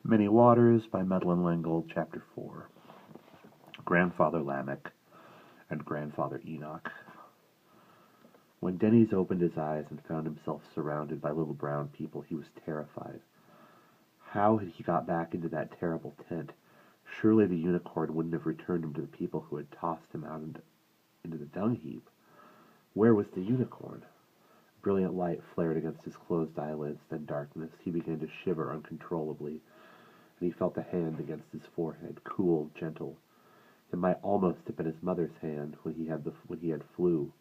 Many Waters by Madeleine, Chapter 4. Grandfather Lamech and Grandfather Enoch. When Denny opened his eyes and found himself surrounded by little brown people, he was terrified. How had he got back into that terrible tent? Surely the unicorn wouldn't have returned him to the people who had tossed him out into the dung heap. Where was the unicorn? Brilliant light flared against his closed eyelids, then darkness. He began to shiver uncontrollably, and he felt a hand against his forehead, cool, gentle. It might almost have been his mother's hand when he had flu.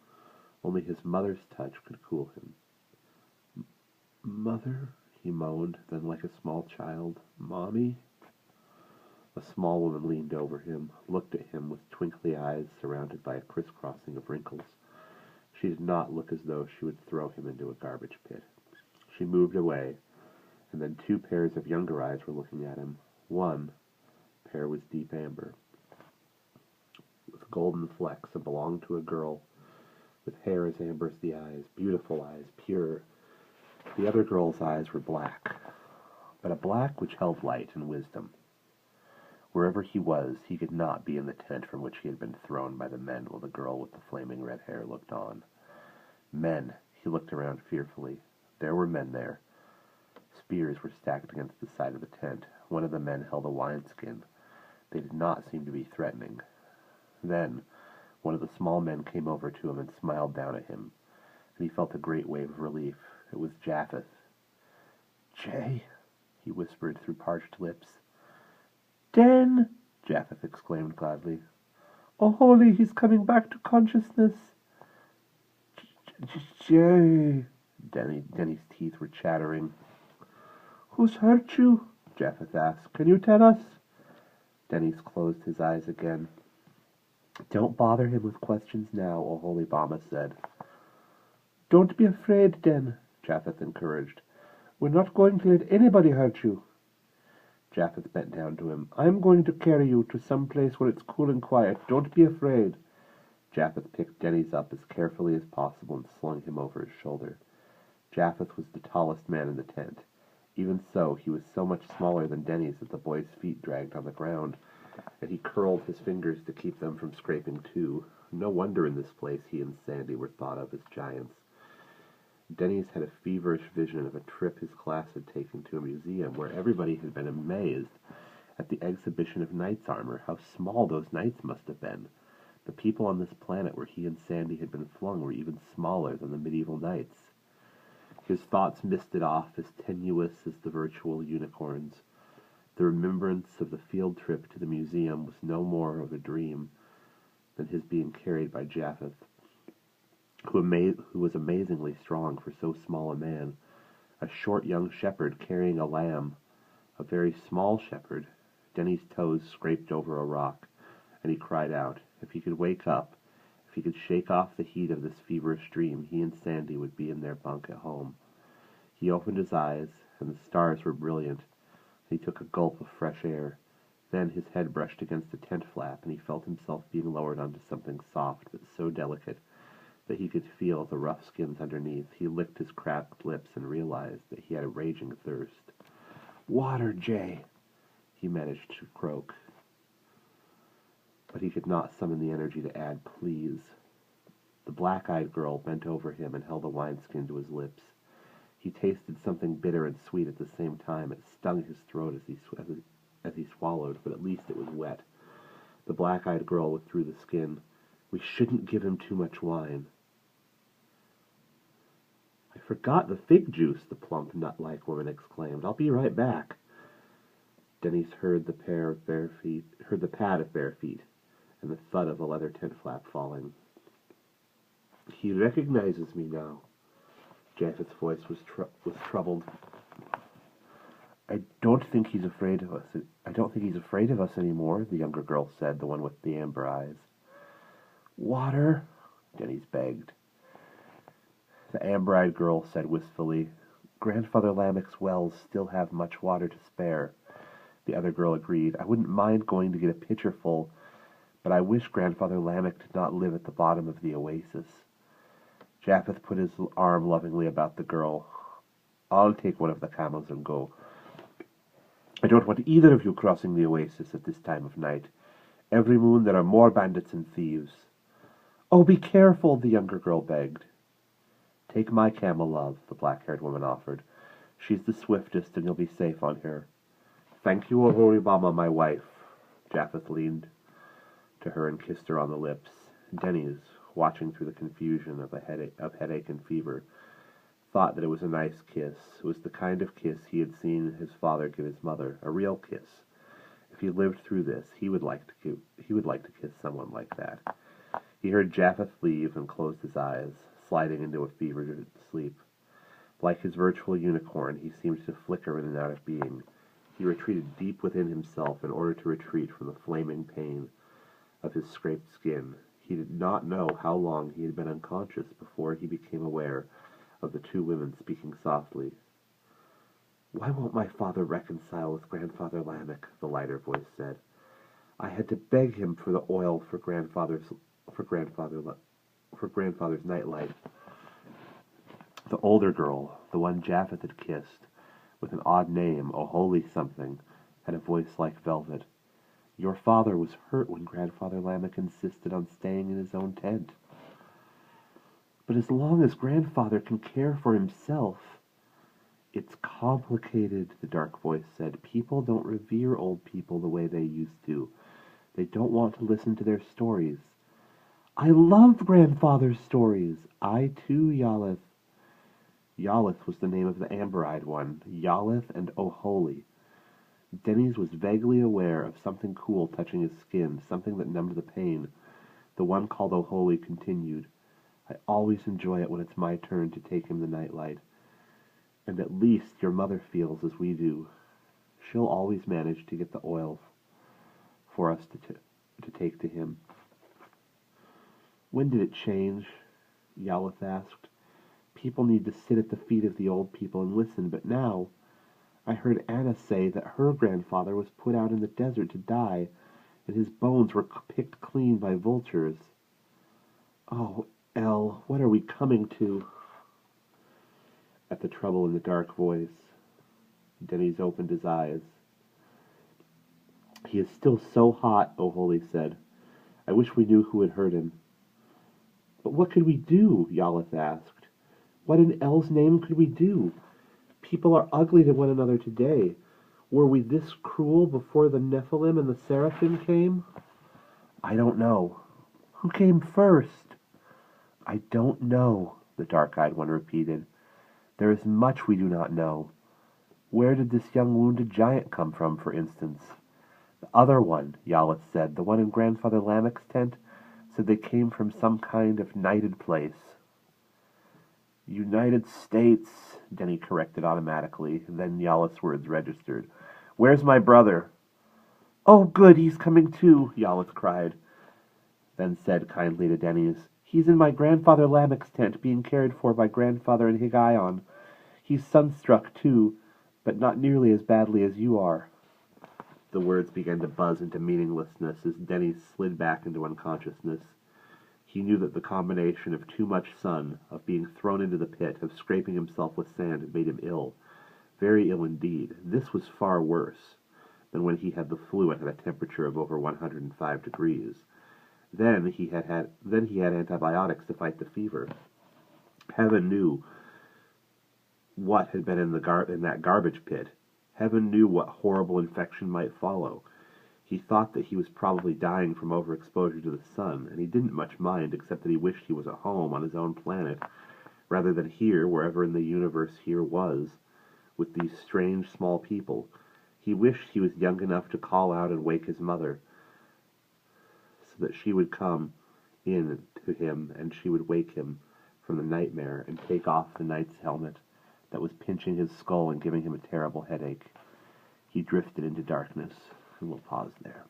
Only his mother's touch could cool him. "Mother," he moaned, then like a small child, "Mommy?" A small woman leaned over him, looked at him with twinkly eyes surrounded by a crisscrossing of wrinkles. She did not look as though she would throw him into a garbage pit. She moved away, and then two pairs of younger eyes were looking at him. One pair was deep amber, with golden flecks, and belonged to a girl, with hair as amber as the eyes, beautiful eyes, pure. The other girl's eyes were black, but a black which held light and wisdom. Wherever he was, he could not be in the tent from which he had been thrown by the men while the girl with the flaming red hair looked on. Men. He looked around fearfully. There were men there. Spears were stacked against the side of the tent. One of the men held a wineskin. They did not seem to be threatening. Then one of the small men came over to him and smiled down at him, and he felt a great wave of relief. It was Japheth. "Jay," he whispered through parched lips. "Den!" Japheth exclaimed gladly. "Oh, holy, he's coming back to consciousness." "Jay!" Denny's teeth were chattering. "Who's hurt you?" Japheth asked. "Can you tell us?" Denny's closed his eyes again. "Don't bother him with questions now," Oholibama said. "Don't be afraid, Den," Japheth encouraged. "We're not going to let anybody hurt you." Japheth bent down to him. "I'm going to carry you to some place where it's cool and quiet. Don't be afraid." Japheth picked Denny's up as carefully as possible and slung him over his shoulder. Japheth was the tallest man in the tent. Even so, he was so much smaller than Denny's that the boy's feet dragged on the ground, and he curled his fingers to keep them from scraping too. No wonder in this place he and Sandy were thought of as giants. Denny's had a feverish vision of a trip his class had taken to a museum where everybody had been amazed at the exhibition of knights' armor. How small those knights must have been. The people on this planet where he and Sandy had been flung were even smaller than the medieval knights. His thoughts misted off, as tenuous as the virtual unicorns. The remembrance of the field trip to the museum was no more of a dream than his being carried by Japheth, who was amazingly strong for so small a man. A short young shepherd carrying a lamb, a very small shepherd. Denny's toes scraped over a rock, and he cried out. If he could wake up, if he could shake off the heat of this feverish dream, he and Sandy would be in their bunk at home. He opened his eyes, and the stars were brilliant. He took a gulp of fresh air. Then his head brushed against a tent flap, and he felt himself being lowered onto something soft but so delicate that he could feel the rough skins underneath. He licked his cracked lips and realized that he had a raging thirst. "Water, Jay," he managed to croak. But he could not summon the energy to add "please." The black-eyed girl bent over him and held a wineskin to his lips. He tasted something bitter and sweet at the same time. It stung his throat as he swallowed, but at least it was wet. The black-eyed girl withdrew the skin. "We shouldn't give him too much wine." "I forgot the fig juice," the plump, nut-like woman exclaimed. "I'll be right back." Denny's heard the pad of bare feet, and the thud of a leather tent flap falling. "He recognizes me now." Japheth's voice was troubled. "I don't think he's afraid of us. I don't think he's afraid of us anymore," the younger girl said, the one with the amber eyes. "Water," Denny's begged. The amber-eyed girl said wistfully, "Grandfather Lamech's wells still have much water to spare." The other girl agreed. "I wouldn't mind going to get a pitcher full, but I wish Grandfather Lamech did not live at the bottom of the oasis." Japheth put his arm lovingly about the girl. "I'll take one of the camels and go." I don't want either of you crossing the oasis at this time of night. Every moon there are more bandits and thieves. Oh, be careful, the younger girl begged. Take my camel, love, the black-haired woman offered. She's the swiftest, and you'll be safe on her. Thank you, Ororibama, my wife. Japheth leaned to her and kissed her on the lips. Denny's, watching through the confusion of headache and fever, thought that it was a nice kiss. It was the kind of kiss he had seen his father give his mother, a real kiss. If he lived through this, he would like to kiss someone like that. He heard Japheth leave and closed his eyes, sliding into a fevered sleep. Like his virtual unicorn, he seemed to flicker in and out of being. He retreated deep within himself in order to retreat from the flaming pain of his scraped skin. He did not know how long he had been unconscious before he became aware of the two women speaking softly. Why won't my father reconcile with Grandfather Lamech? The lighter voice said. I had to beg him for the oil for Grandfather's nightlight. The older girl, the one Japheth had kissed, with an odd name, a holy something, had a voice like velvet. Your father was hurt when Grandfather Lamech insisted on staying in his own tent. But as long as Grandfather can care for himself... It's complicated, the dark voice said. People don't revere old people the way they used to. They don't want to listen to their stories. I loved Grandfather's stories. I too, Yaleth. Yaleth was the name of the amber-eyed one. Yaleth and O'Holy. Denny's was vaguely aware of something cool touching his skin, something that numbed the pain. The one called O'Holy continued. I always enjoy it when it's my turn to take him the nightlight. And at least your mother feels as we do. She'll always manage to get the oil for us to take to him. When did it change? Yaleth asked. People need to sit at the feet of the old people and listen, but now I heard Anna say that her grandfather was put out in the desert to die, and his bones were picked clean by vultures. Oh, Elle, what are we coming to? At the trouble in the dark voice, Denny's opened his eyes. He is still so hot, O'Holy said. I wish we knew who had hurt him. But what could we do? Yaleth asked. What in El's name could we do? People are ugly to one another today. Were we this cruel before the Nephilim and the Seraphim came? I don't know. Who came first? I don't know, the dark-eyed one repeated. There is much we do not know. Where did this young wounded giant come from, for instance? The other one, Yaleth said, the one in Grandfather Lamech's tent, said they came from some kind of nighted place. United States, Denny corrected automatically. Then Yaleth's words registered. Where's my brother? Oh, good, he's coming too, Yaleth cried. Then said kindly to Denny's, He's in my Grandfather Lamech's tent, being cared for by Grandfather and Higgaion. He's sunstruck, too, but not nearly as badly as you are. The words began to buzz into meaninglessness as Denny slid back into unconsciousness. He knew that the combination of too much sun, of being thrown into the pit, of scraping himself with sand had made him ill. Very ill indeed. This was far worse than when he had the flu and had a temperature of over 105 degrees. Then he had antibiotics to fight the fever. Heaven knew what had been in that garbage pit. Heaven knew what horrible infection might follow. He thought that he was probably dying from overexposure to the sun, and he didn't much mind, except that he wished he was at home on his own planet, rather than here, wherever in the universe here was, with these strange small people. He wished he was young enough to call out and wake his mother, so that she would come in to him, and she would wake him from the nightmare and take off the knight's helmet that was pinching his skull and giving him a terrible headache. He drifted into darkness, and we'll pause there.